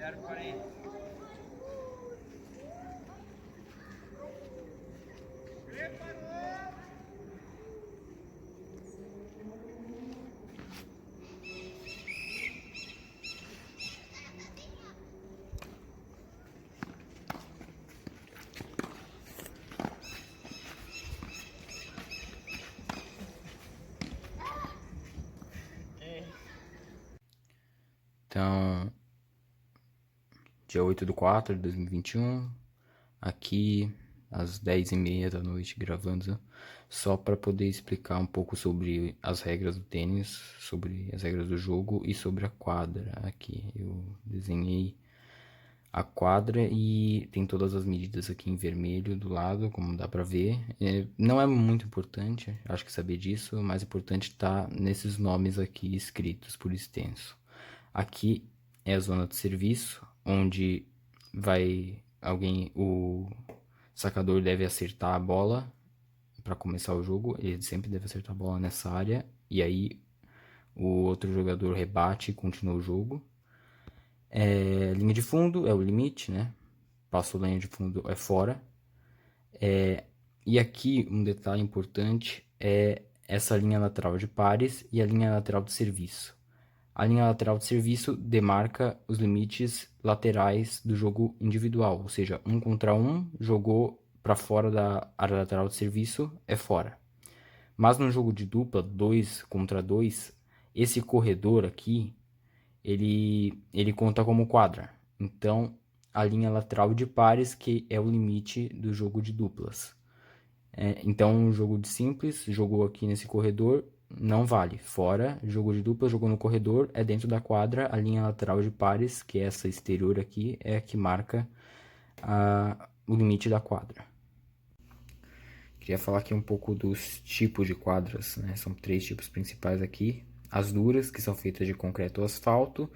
0,40. Então, dia 8/4/2021, aqui às 10h30 da noite gravando, só para poder explicar um pouco sobre as regras do tênis, sobre as regras do jogo e sobre a quadra. Aqui eu desenhei a quadra e tem todas as medidas aqui em vermelho do lado, como dá para ver. Não é muito importante, acho que saber disso, o mais importante está nesses nomes aqui escritos por extenso. Aqui é a zona de serviço, onde o sacador deve acertar a bola para começar o jogo. Ele sempre deve acertar a bola nessa área e aí o outro jogador rebate e continua o jogo. Linha de fundo é o limite, né? Passou da linha de fundo é fora. E aqui um detalhe importante é essa linha lateral de pares e a linha lateral de serviço. A linha lateral de serviço demarca os limites laterais do jogo individual, ou seja, 1 contra 1, jogou para fora da área lateral de serviço, é fora. Mas no jogo de dupla, 2 contra 2, esse corredor aqui, ele conta como quadra. Então, a linha lateral de pares que é o limite do jogo de duplas. Então, um jogo de simples, jogou aqui nesse corredor, não vale. Fora, jogo de dupla, jogou no corredor, é dentro da quadra. A linha lateral de pares, que é essa exterior aqui, é a que marca o limite da quadra. Queria falar aqui um pouco dos tipos de quadras, né? São 3 tipos principais aqui. As duras, que são feitas de concreto ou asfalto,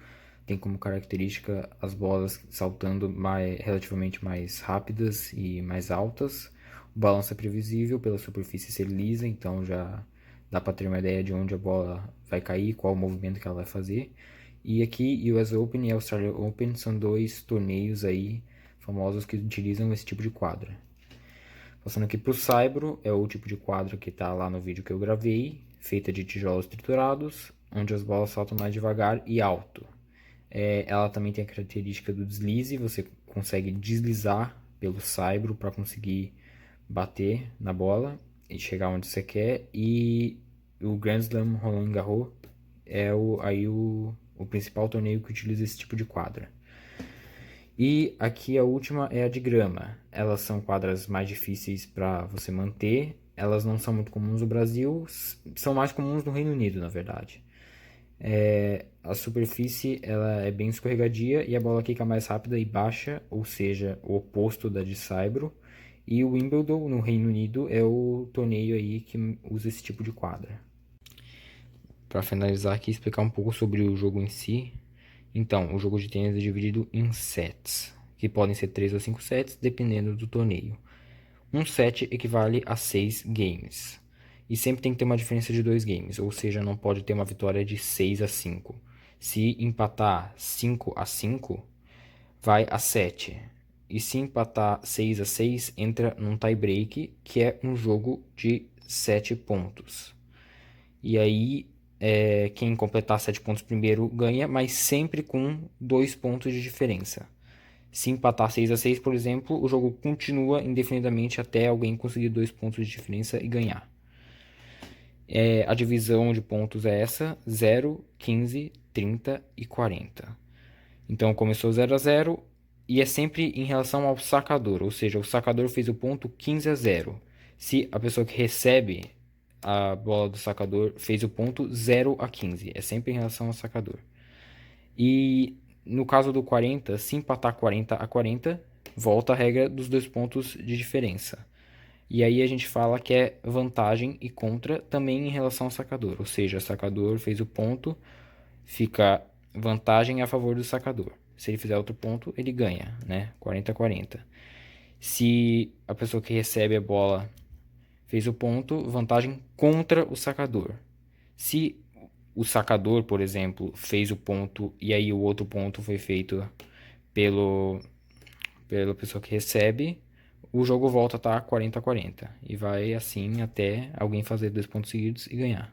tem como característica as bolas saltando relativamente mais rápidas e mais altas. O balanço é previsível pela superfície ser lisa, então já dá para ter uma ideia de onde a bola vai cair, qual o movimento que ela vai fazer. E aqui, US Open e Australia Open são 2 torneios aí famosos que utilizam esse tipo de quadra. Passando aqui para o Saibro, é o tipo de quadra que está lá no vídeo que eu gravei, feita de tijolos triturados, onde as bolas saltam mais devagar e alto. Ela também tem a característica do deslize, você consegue deslizar pelo saibro para conseguir bater na bola e chegar onde você quer. E o Grand Slam Roland Garros é o principal torneio que utiliza esse tipo de quadra. E aqui a última é a de grama. Elas são quadras mais difíceis para você manter. Elas não são muito comuns no Brasil, são mais comuns no Reino Unido, na verdade. A superfície ela é bem escorregadia e a bola quica mais rápida e baixa, ou seja, o oposto da de saibro. E o Wimbledon, no Reino Unido, é o torneio aí que usa esse tipo de quadra. Para finalizar aqui, explicar um pouco sobre o jogo em si. Então, o jogo de tênis é dividido em sets, que podem ser 3 ou 5 sets, dependendo do torneio. Um set equivale a 6 games. E sempre tem que ter uma diferença de 2 games, ou seja, não pode ter uma vitória de 6-5. Se empatar 5-5, vai a 7. E se empatar 6-6, entra num tie break, que é um jogo de 7 pontos. E aí, quem completar 7 pontos primeiro ganha, mas sempre com 2 pontos de diferença. Se empatar 6-6, por exemplo, o jogo continua indefinidamente até alguém conseguir 2 pontos de diferença e ganhar. A divisão de pontos é essa: 0, 15, 30 e 40. Então começou 0-0 e é sempre em relação ao sacador, ou seja, o sacador fez o ponto 15-0. Se a pessoa que recebe a bola do sacador fez o ponto 0-15, é sempre em relação ao sacador. E no caso do 40, se empatar 40-40, volta a regra dos 2 pontos de diferença. E aí a gente fala que é vantagem e contra também em relação ao sacador. Ou seja, o sacador fez o ponto, fica vantagem a favor do sacador. Se ele fizer outro ponto, ele ganha, né? 40-40. Se a pessoa que recebe a bola fez o ponto, vantagem contra o sacador. Se o sacador, por exemplo, fez o ponto e aí o outro ponto foi feito pelo, pela pessoa que recebe, o jogo volta a estar 40 a 40. E vai assim até alguém fazer 2 pontos seguidos e ganhar.